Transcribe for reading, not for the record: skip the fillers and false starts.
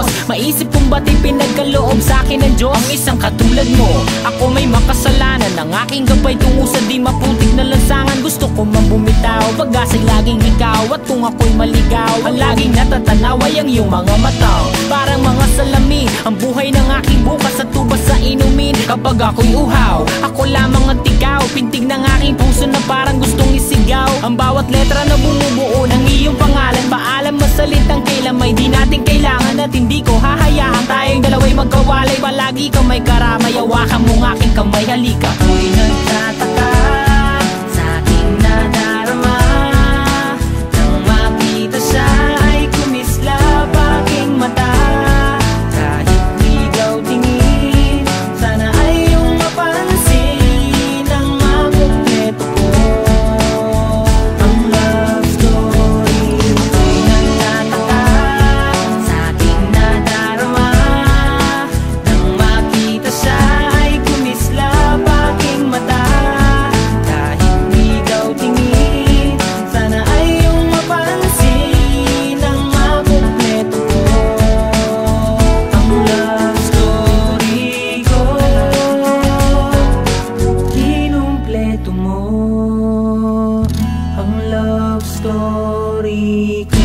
pagkatapos maisip kung ba't pinagkaloob sa akin ng Diyos ang isang katulad mo. Ako may makasalanan, ang aking gabay tungo sa di maputik na lansangan. Gusto ko mang bumitaw, pag-asa'y laging ikaw. At kung ako'y maligaw, ang laging natatanaw ay ang iyong mga mata. Parang mga salamin, ang buhay ng aking bukas at tubas sa inumin. Kapag ako'y uhaw, ako lamang ang tigaw. Pintig ng aking puso na parang gustong isigaw. Ang bawat letra na bumubuo ng iyong pangalan. Paalam masalitang kailan may di natin kailangan. At hindi ko hahayaan tayong dalawa'y magkawalay. Palagi ka may karamay, hawakan mong aking kamay, halika. Ako'y nagtataka sa aking nadarama, nang makita siya ay kumislap aking mata. Kahit di daw tingin, sana ay iyong mapansin ang makumpleto ko ang love story. Ako'y nagtataka sa aking nadarama, nang makita siya ay kumislap aking mata. Kahit di daw tingin, sana ay iyong mapansin ang makumpleto ko ang love story ko. Kinumpleto mo ang love story ko.